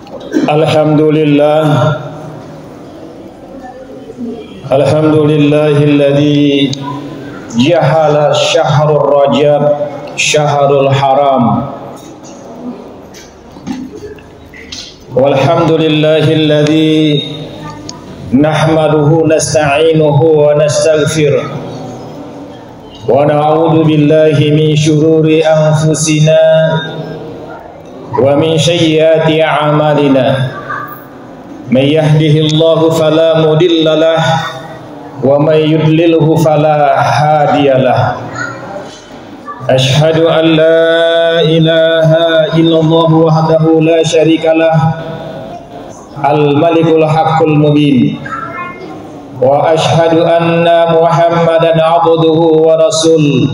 Alhamdulillah, alhamdulillahilladzi jahala syahrul rajab syahrul haram. Walhamdulillahilladzi nahmaduhu nasta'inuhu wa nastaghfiruh wa na'udzu billahi min syururi anfusina wa min sayyiati a'malina. May yahdihillahu fala mudhillalah wa may yudlilhu fala hadiyalah. Ashhadu an la ilaha illallah wahdahu la syarikalah al-malikul haqqul mubin wa ashhadu anna muhammadan abduhu wa rasul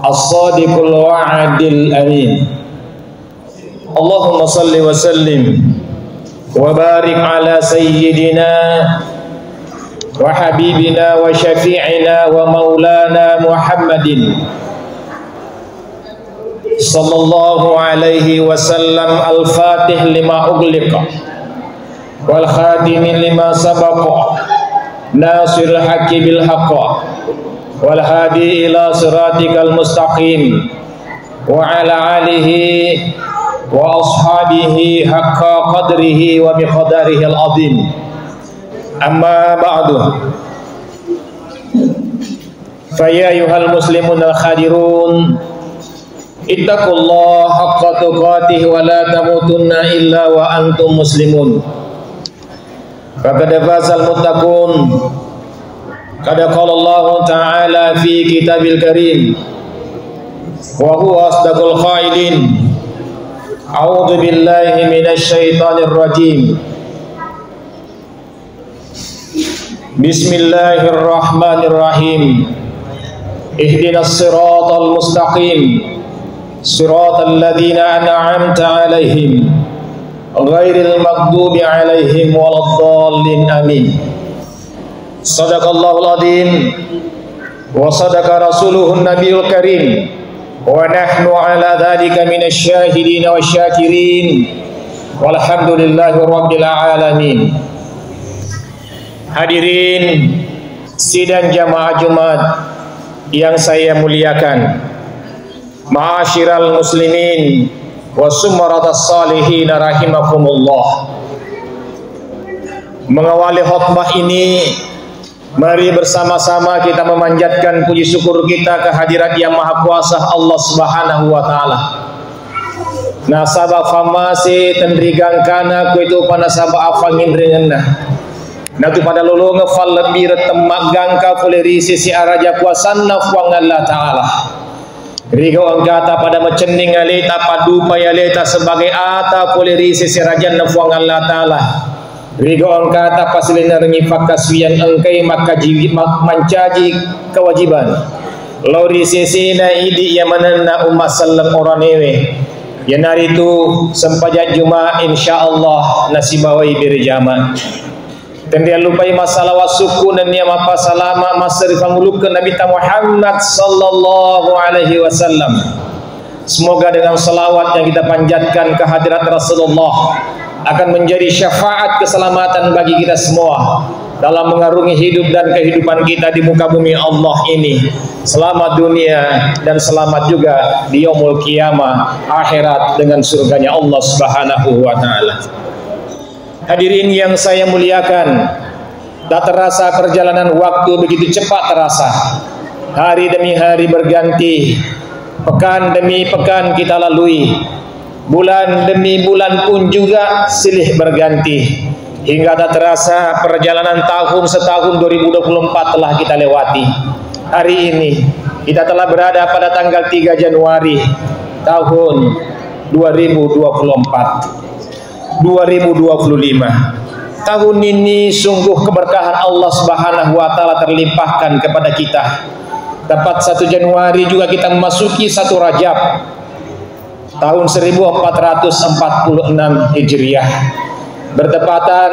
as-sadiqul wa'adil amin. Allahumma salli wa sallim wa barik ala sayyidina wa habibina wa syafi'ina wa maulana Muhammadin sallallahu alaihi wasallam al-fatih lima ughliqa wal khatimin lima sabaqa nasirul haqqi bil haqq wal hadi ila siratikal mustaqim wa ala alihi wa ashabihi haqqa qadrihi wa biqadarihi al-azim. Amma ba'du, faya ayuhal muslimun al-khadirun, ittaqullaha haqqa tuqatih wa la tamutunna illa wa antum muslimun. Faqad fazal muttaqun. Qad qala Allah ta'ala fi kitabil karim wa huwa asdaqul qailin. A'udzu billahi minasy syaithanir rajim. Bismillahirrahmanirrahim. Ihdinas siratal mustaqim. Siratal ladzina an'amta 'alaihim ghairil maghdubi 'alaihim waladdallin. Amin. Shadaqallahul adzim wa sadaqa rasuluhun nabiyul karim. Wa nahnu ala dzalika minasy syahidin wasyakirin. Walhamdulillahi rabbil alamin. Hadirin sidang jamaah Jumat yang saya muliakan, ma'asyiral muslimin wa sumaratas salihin rahimakumullah. Mengawali khutbah ini, mari bersama-sama kita memanjatkan puji syukur kita kehadirat Yang Maha Kuasa Allah Subhanahu wa taala. Nasaba famasi tendrigang kana ku itu panasaba afangin rengenna. Natu pada lulu ngefal lebih retemak gangka kuleri sisi araja kuasanna fuang Allah taala. Rigo anggata pada mencening aleta padu payaleta sebagai ata kuleri sisi raja fuang Allah taala. Rigo angkata pasilina rengifak kaswian engkai maka jiwi mancaji kewajiban lori sesina idi yang menena umat sallam oranewe yang hari itu sempajak Jumat insyaallah nasibawai berjamaah. Dan dia lupai masalah wasuku dan dia apa salama masri pangulukeun Nabi Muhammad sallallahu alaihi wasallam. Semoga dengan salawat yang kita panjatkan ke hadirat Rasulullah akan menjadi syafaat keselamatan bagi kita semua dalam mengarungi hidup dan kehidupan kita di muka bumi Allah ini. Selamat dunia dan selamat juga di yaumul qiyamah akhirat dengan surganya Allah Subhanahu wa taala. Hadirin yang saya muliakan, tak terasa perjalanan waktu begitu cepat terasa. Hari demi hari berganti, pekan demi pekan kita lalui, bulan demi bulan pun juga silih berganti, hingga tak terasa perjalanan tahun setahun 2024 telah kita lewati. Hari ini kita telah berada pada tanggal 3 Januari tahun 2024. 2025. Tahun ini sungguh keberkahan Allah Subhanahu wa taala terlimpahkan kepada kita. Tepat 1 Januari juga kita memasuki 1 Rajab tahun 1446 Hijriah. Bertepatan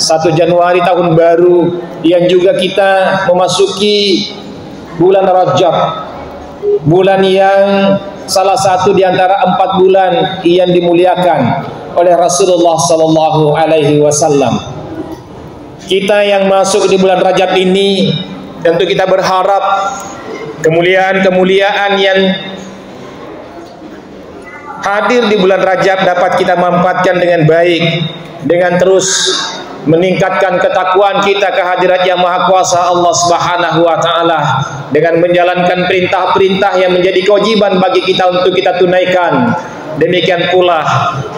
1 Januari tahun baru yang juga kita memasuki bulan Rajab, bulan yang salah satu di antara 4 bulan yang dimuliakan, oleh Rasulullah sallallahu alaihi wasallam. Kita yang masuk di bulan Rajab ini tentu kita berharap kemuliaan-kemuliaan yang hadir di bulan Rajab dapat kita manfaatkan dengan baik, dengan terus meningkatkan ketakwaan kita kehadirat Yang Maha Kuasa Allah Subhanahu wa taala, dengan menjalankan perintah-perintah yang menjadi kewajiban bagi kita untuk kita tunaikan. Demikian pula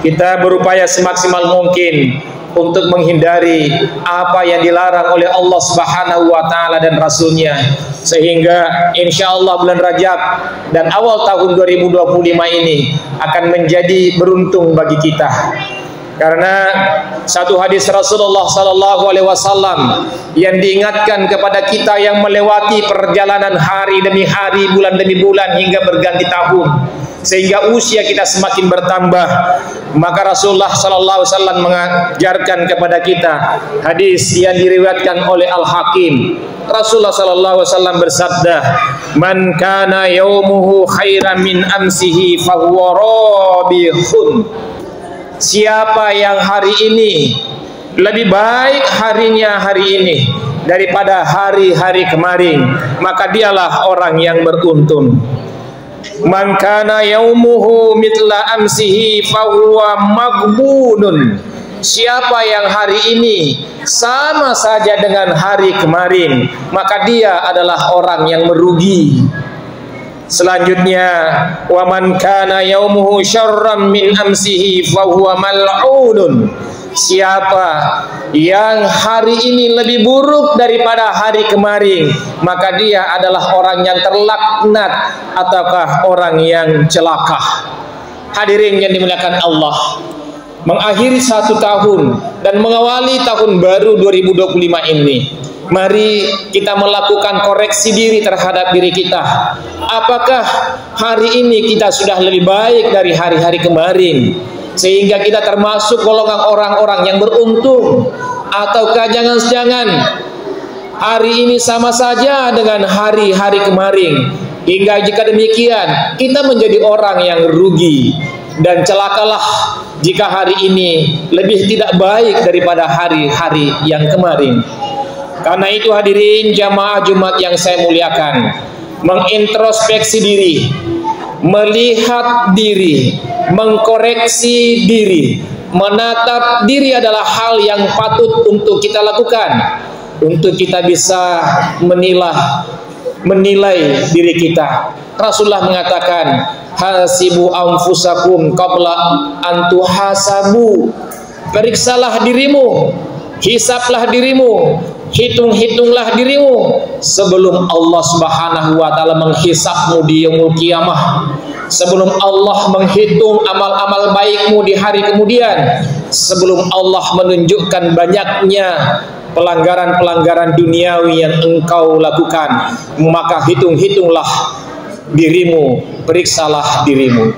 kita berupaya semaksimal mungkin untuk menghindari apa yang dilarang oleh Allah Subhanahu wa taala dan Rasulnya, sehingga insyaallah bulan Rajab dan awal tahun 2025 ini akan menjadi beruntung bagi kita. Karena satu hadis Rasulullah sallallahu alaihi wasallam yang diingatkan kepada kita yang melewati perjalanan hari demi hari, bulan demi bulan hingga berganti tahun, sehingga usia kita semakin bertambah. Maka Rasulullah sallallahu alaihi wasallam mengajarkan kepada kita hadis yang diriwayatkan oleh Al-Hakim. Rasulullah sallallahu alaihi wasallam bersabda, "Man kana yaumuhu khairan min amsihi fahuwa rabihun." Siapa yang hari ini lebih baik harinya hari ini daripada hari-hari kemarin, maka dialah orang yang beruntung. Man kana yaumuhu mitla amsihi fahuwa maghbunun. Siapa yang hari ini sama saja dengan hari kemarin, maka dia adalah orang yang merugi. Selanjutnya, wa man kana yaumuhu syarran min amsihi fahuwa mal'unun. Siapa yang hari ini lebih buruk daripada hari kemarin, maka dia adalah orang yang terlaknat ataukah orang yang celaka. Hadirin yang dimuliakan Allah, mengakhiri satu tahun dan mengawali tahun baru 2025 ini, mari kita melakukan koreksi diri terhadap diri kita. Apakah hari ini kita sudah lebih baik dari hari-hari kemarin, sehingga kita termasuk golongan orang-orang yang beruntung? Ataukah jangan-jangan hari ini sama saja dengan hari-hari kemarin, hingga jika demikian kita menjadi orang yang rugi? Dan celakalah jika hari ini lebih tidak baik daripada hari-hari yang kemarin. Karena itu hadirin jamaah Jumat yang saya muliakan, mengintrospeksi diri, melihat diri, mengkoreksi diri, menatap diri adalah hal yang patut untuk kita lakukan, untuk kita bisa menilai diri kita. Rasulullah mengatakan, hasibu anfusakum qabla an tuhasabu. Periksalah dirimu, hisablah dirimu, hitung-hitunglah dirimu sebelum Allah Subhanahu wa taala menghisabmu di yaumul qiyamah, sebelum Allah menghitung amal-amal baikmu di hari kemudian, sebelum Allah menunjukkan banyaknya pelanggaran-pelanggaran duniawi yang engkau lakukan. Maka hitung-hitunglah dirimu, periksalah dirimu.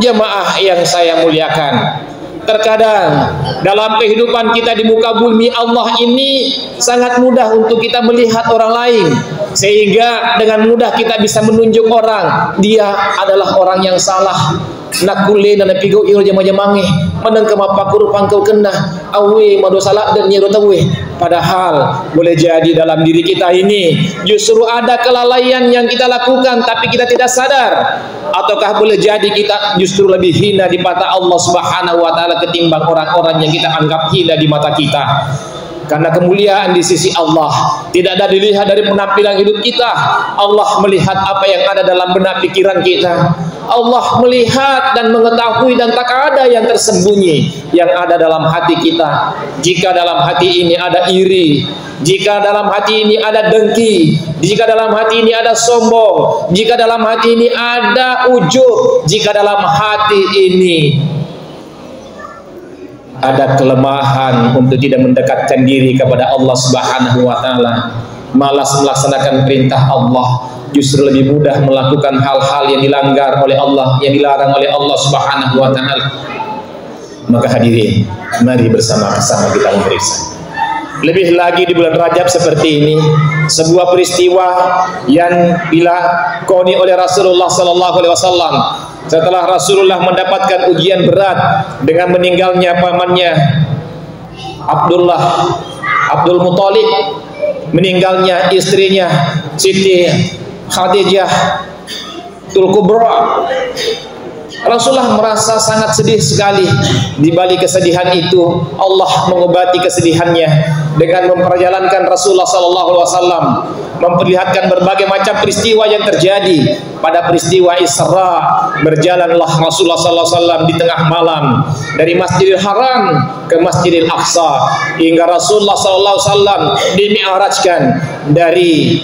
Jemaah yang saya muliakan, terkadang dalam kehidupan kita di muka bumi Allah ini sangat mudah untuk kita melihat orang lain, sehingga dengan mudah kita bisa menunjuk orang dia adalah orang yang salah. Nakule dan pigo iro jama-jamange menang ke mapakur pangkau kena awe mado salah dan nyero tawe. Padahal boleh jadi dalam diri kita ini justru ada kelalaian yang kita lakukan tapi kita tidak sadar. Ataukah boleh jadi kita justru lebih hina di mata Allah Subhanahu wa taala ketimbang orang-orang yang kita anggap hina di mata kita. Karena kemuliaan di sisi Allah tidak ada dilihat dari penampilan hidup kita. Allah melihat apa yang ada dalam benak pikiran kita. Allah melihat dan mengetahui dan tak ada yang tersembunyi yang ada dalam hati kita. Jika dalam hati ini ada iri, jika dalam hati ini ada dengki, jika dalam hati ini ada sombong, jika dalam hati ini ada ujub, jika dalam hati ini ada kelemahan untuk tidak mendekatkan diri kepada Allah Subhanahu wa taala, malas melaksanakan perintah Allah, justru lebih mudah melakukan hal-hal yang dilanggar oleh Allah, yang dilarang oleh Allah Subhanahu wa taala. Maka hadirin, mari bersama-sama kita memeriksa. Lebih lagi di bulan Rajab seperti ini, sebuah peristiwa yang dilakoni oleh Rasulullah sallallahu alaihi wasallam setelah Rasulullah mendapatkan ujian berat dengan meninggalnya pamannya Abdul Muthalib, meninggalnya istrinya Siti Khadijah Tul Kubra, Rasulullah merasa sangat sedih sekali. Di balik kesedihan itu, Allah mengobati kesedihannya dengan memperjalankan Rasulullah SAW, memperlihatkan berbagai macam peristiwa yang terjadi. Pada peristiwa Isra, berjalanlah Rasulullah SAW di tengah malam dari Masjidil Haram ke Masjidil Aqsa, hingga Rasulullah SAW dimi'rajkan dari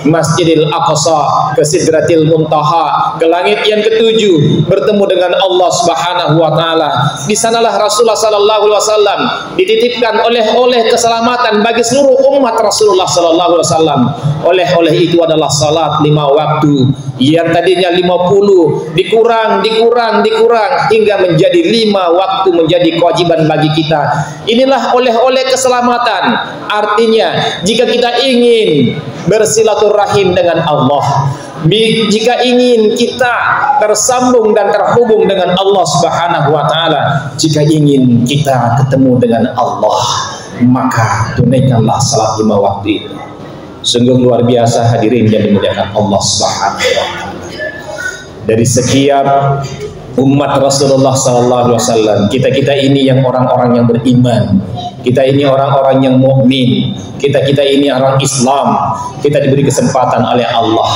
Masjidil Aqsa ke Sidratil Muntaha, ke langit yang ketujuh, bertemu dengan Allah Subhanahu wa taala. Di sanalah Rasulullah sallallahu alaihi wasallam dititipkan oleh keselamatan bagi seluruh umat Rasulullah sallallahu alaihi wasallam. Oleh itu adalah salat 5 waktu yang tadinya 50 dikurang hingga menjadi 5 waktu, menjadi kewajiban bagi kita. Inilah oleh keselamatan. Artinya, jika kita ingin bersilaturahim dengan Allah, jika ingin kita tersambung dan terhubung dengan Allah Subhanahu wa taala, jika ingin kita ketemu dengan Allah, maka tunaikanlah salat 5 waktu itu. Sungguh luar biasa hadirin yang dimuliakan Allah Subhanahu wa taala. Dari setiap umat Rasulullah sallallahu alaihi wasallam, kita ini yang orang-orang yang beriman, kita ini orang-orang yang mukmin, kita ini orang Islam, kita diberi kesempatan oleh Allah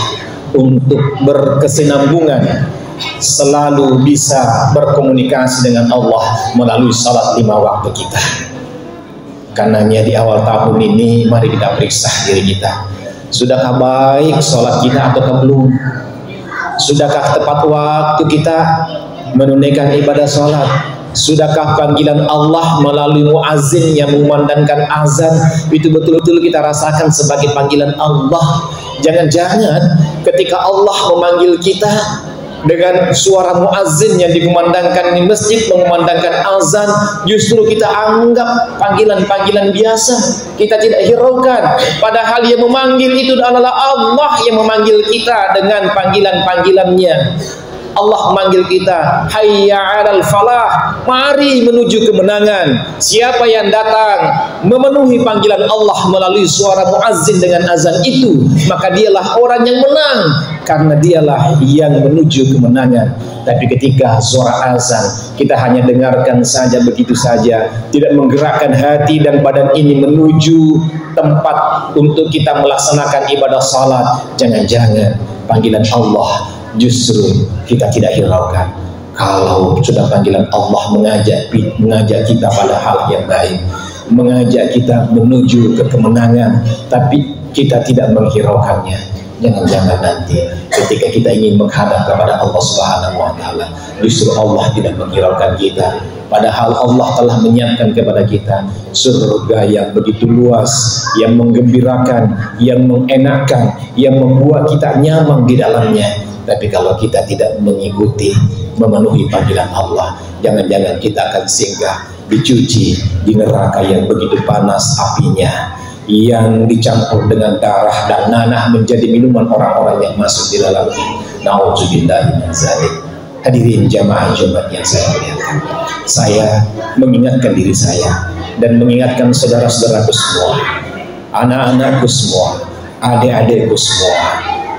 untuk berkesinambungan, selalu bisa berkomunikasi dengan Allah melalui salat 5 waktu kita. Karenanya di awal tahun ini, mari kita periksa diri kita. Sudahkah baik salat kita ataukah belum? Sudahkah tepat waktu kita menunaikan ibadah salat? Sudahkah panggilan Allah melalui muazzin yang mengumandangkan azan itu betul-betul kita rasakan sebagai panggilan Allah? Jangan-jangan ketika Allah memanggil kita dengan suara muazzin yang dikumandangkan di masjid, mengumandangkan azan, justru kita anggap panggilan-panggilan biasa, kita tidak hiraukan. Padahal yang memanggil itu adalah Allah yang memanggil kita dengan panggilan-panggilannya. Allah memanggil kita, hayya 'alal falah, mari menuju kemenangan. Siapa yang datang memenuhi panggilan Allah melalui suara muazzin dengan azan itu, maka dialah orang yang menang, karena dialah yang menuju kemenangan. Tapi ketika suara azan kita hanya dengarkan saja begitu saja, tidak menggerakkan hati dan badan ini menuju tempat untuk kita melaksanakan ibadah salat, jangan-jangan panggilan Allah justru kita tidak hiraukan. Kalau sudah panggilan Allah mengajak kita pada hal yang baik, mengajak kita menuju ke kemenangan, tapi kita tidak menghiraukannya, jangan-jangan nanti ketika kita ingin menghadap kepada Allah Subhanahu wa taala, justru Allah tidak menghiraukan kita. Padahal Allah telah menyiapkan kepada kita surga yang begitu luas, yang menggembirakan, yang mengenakkan, yang membuat kita nyaman di dalamnya. Tapi kalau kita tidak mengikuti, memenuhi panggilan Allah, jangan-jangan kita akan singgah, dicuci di neraka yang begitu panas apinya, yang dicampur dengan darah dan nanah menjadi minuman orang-orang yang masuk di dalamnya. Nauzubillah min dzalik. Hadirin jamaah Jumat yang saya muliakan, saya mengingatkan diri saya dan mengingatkan saudara-saudaraku semua, anak-anakku semua, adik-adikku semua,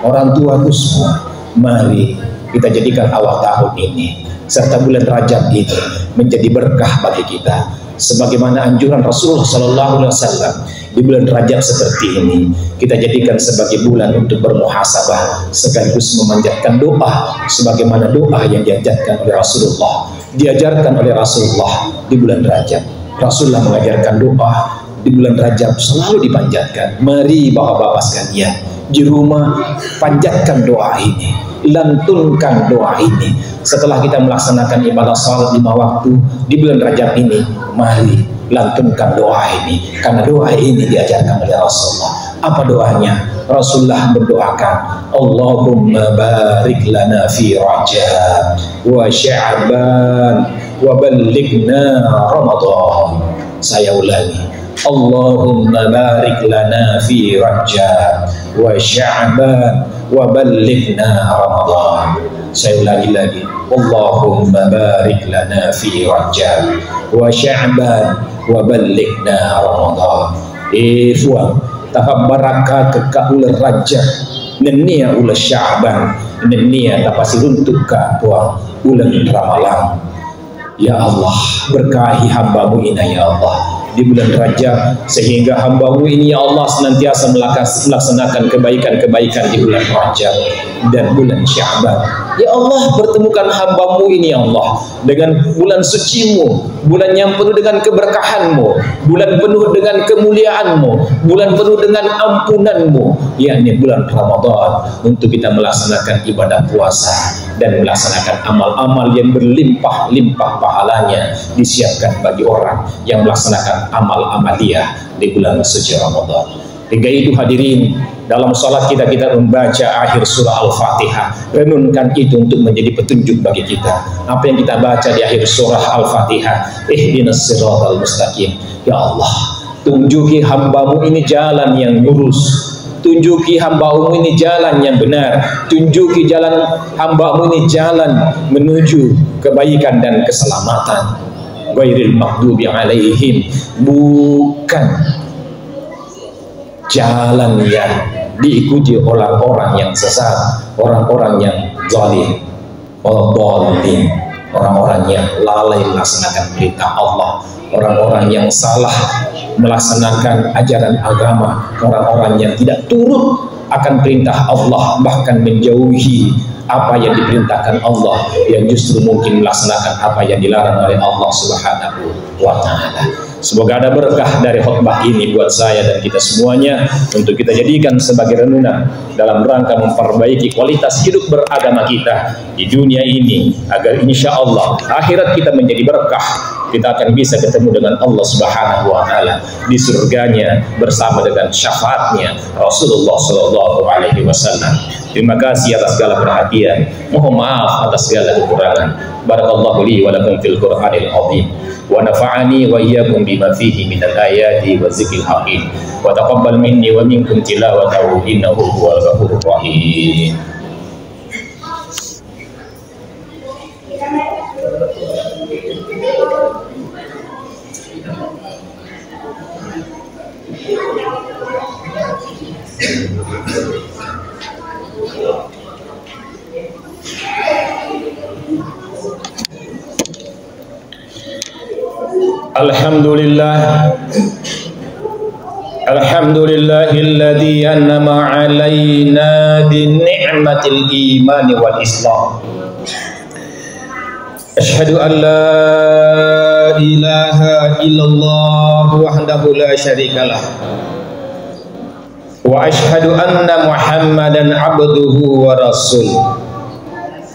orang tuaku semua. Mari kita jadikan awal tahun ini serta bulan Rajab ini menjadi berkah bagi kita, sebagaimana anjuran Rasulullah Sallallahu Alaihi Wasallam. Di bulan Rajab seperti ini kita jadikan sebagai bulan untuk bermuhasabah sekaligus memanjatkan doa, sebagaimana doa yang diajarkan oleh Rasulullah, diajarkan oleh Rasulullah di bulan Rajab. Rasulullah mengajarkan doa di bulan Rajab selalu dipanjatkan. Mari bapak-bapak sekalian di rumah panjatkan doa ini, lantunkan doa ini setelah kita melaksanakan ibadah salat 5 waktu di bulan Rajab ini. Mari lantunkan doa ini, karena doa ini diajarkan oleh Rasulullah. Apa doanya? Rasulullah berdoakan, Allahumma barik lana fi Rajab wa Sya'ban wa ballighna Ramadan. Saya ulangi, Allahumma barik lana fi Rajab wa Sya'ban wa ballighna Ramadan. Saya ulangi lagi. Allahumma barik lana fi Rajab wa Sya'ban wa ballighna Ramadan. Fuang tahap barakah keka ulah Rajab nenia ulah Sya'ban nenia tapasi untuk ka puang ulah Ramadan. Ya Allah, berkahi hamba-Mu ini ya Allah di bulan Rajab, sehingga hamba-Mu ini ya Allah senantiasa melaksanakan kebaikan-kebaikan di bulan Rajab dan bulan Sya'ban. Ya Allah, pertemukan hamba-Mu ini ya Allah dengan bulan suci-Mu, bulan yang penuh dengan keberkahan-Mu, bulan penuh dengan kemuliaan-Mu, bulan penuh dengan ampunan-Mu, yakni bulan Ramadan, untuk kita melaksanakan ibadah puasa dan melaksanakan amal-amal yang berlimpah-limpah pahalanya disiapkan bagi orang yang melaksanakan amal amaliyah di bulan suci Ramadan. Hingga itu hadirin, dalam salat kita membaca akhir surah Al-Fatihah. Renunkan itu untuk menjadi petunjuk bagi kita. Apa yang kita baca di akhir surah Al-Fatihah, ihdinas siratal mustaqim. Ya Allah, tunjuki hamba-Mu ini jalan yang lurus, tunjuki hamba-Mu ini jalan yang benar, tunjuki jalan hamba-Mu ini jalan menuju kebaikan dan keselamatan. Ghairil maghdubi alaihim, bukan jalan yang diikuti orang-orang yang sesat, orang-orang yang zalim, orang-orang yang lalai melaksanakan perintah Allah, orang-orang yang salah melaksanakan ajaran agama, orang-orang yang tidak turut akan perintah Allah, bahkan menjauhi apa yang diperintahkan Allah, yang justru mungkin melaksanakan apa yang dilarang oleh Allah Subhanahu wa Ta'ala. Semoga ada berkah dari khutbah ini buat saya dan kita semuanya, untuk kita jadikan sebagai renungan dalam rangka memperbaiki kualitas hidup beragama kita di dunia ini, agar insya Allah akhirat kita menjadi berkah. Kita akan bisa ketemu dengan Allah Subhanahu wa Ta'ala di surganya bersama dengan syafaatnya Rasulullah Sallallahu Alaihi Wasallam. Terima kasih atas segala perhatian. Mohon maaf atas segala kekurangan. Barakallahu li wa lakum fil Qur'anil azim. Wa nafa'ani wa iyyakum bima fihi minal ayati wa zikril hakim. Wa taqabbal minni wa minkum tilawatahu innahu huwal ghafurur rahim. Alhamdulillahilladzi an'ama 'alaina bi ni'matil iman wal islam. Asyhadu an la ilaha illallah wahdahu la syarikalah wa asyhadu anna Muhammadan 'abduhu wa rasuluh.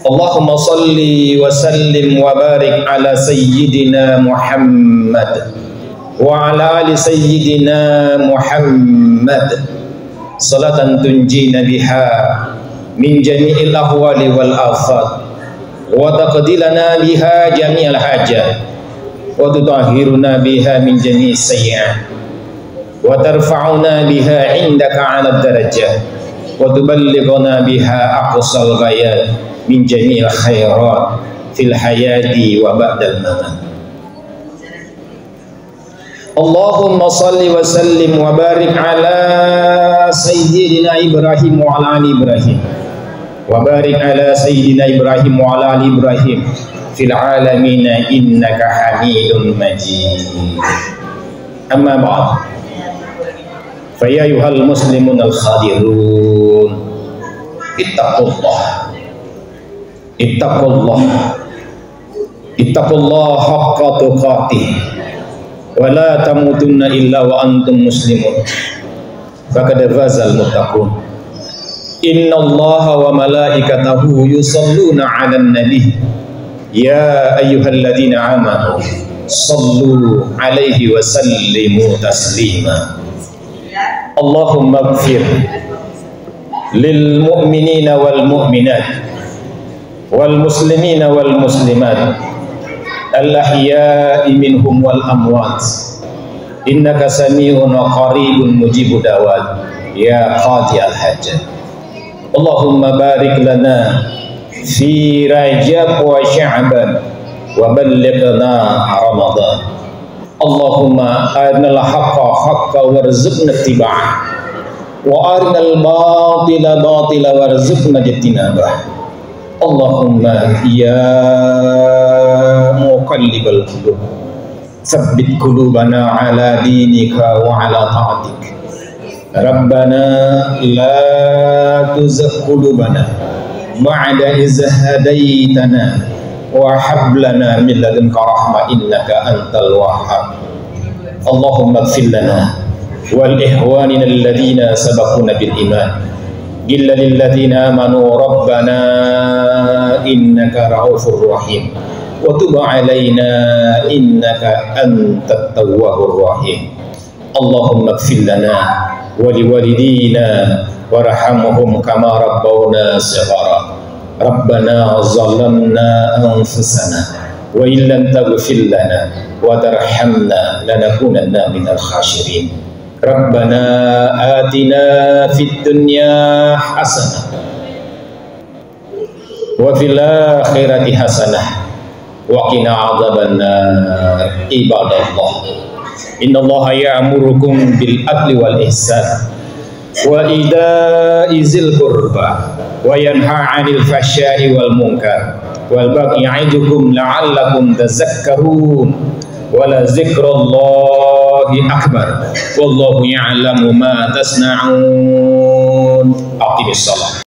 Allahumma salli wa sallim wa barik ala sayyidina Muhammad wa ala ali sayyidina Muhammad salatan tunjina biha min jami'il ahwali wal afat wa taqdilana biha jami'al hajat wa tutahhiruna biha min jami'is sayyi'at wa tarfa'una biha indaka 'ala darajat wa tuballighuna biha aqsal ghayat min jami'il khairat fil hayati wa ba'dal mamat. Allahumma salli wa sallim wa barik ala sayyidina Ibrahim wa ala ali Ibrahim wa barik ala sayyidina Ibrahim wa ala ali Ibrahim fil alamin innaka Hamidun Majid. Amma ba'd, fa ya ayyuhal muslimun al khadirun, ittaqullah ittaqullah haqqa tuqatih wa la tamutunna illa wa antum muslimun faqad fazal muttaqun. Innallaha wa malaikatahu yusalluna 'alan nabi ya ayyuhalladzina amanu sallu 'alaihi wa sallimu taslima. Allahumma ighfir lil mu'minina wal mu'minat wal muslimina wal muslimat al-ahya'i minhum wal amwat innaka sami'un qaribun mujibud da'wat ya qadi al-hajat. Allahumma barik lana fi Rajab wa Sya'ban wa ballighna Ramadan. Allahumma arinal haqqa haqqa warzuqna ittiba'ah wa arinal batila batila warzuqna ijtinabah. Allahumma ya muqallibal qulub tsabbit qulubana ala dinika wa ala ta'atik. Rabbana la tuzigh qulubana ba'da idh hadaitana wa hab lana min ladunka rahmah innaka antal wahhab. Allahumma ighfir lana wal ikhwanina alladhina sabaquna bil iman illa lil ladzina amanu rabbana innaka ra'ufur rahim wa tub 'alaina innaka antat tawwabur rahim. Allahumma ighfir lana wa liwalidina warhamhum kama rabbawna shighara. Rabbana zalamna anfusana wa illam taghfir lana wa tarhamna lanakunanna minal khasirin. Rabbana atina fid dunya hasanah wa fil akhirati hasanah wa qina adzabannar. Ibadallah, innallaha ya'murukum bil adli wal ihsan wa ida'i zil qurba wa yanha 'anil fahsya'i wal munkar wal baghi ya'idukum la'allakum tadhakkarun wa la dzikrullahi akbar wallahu ya'lamu ma tasna'un. Aqimis shalah.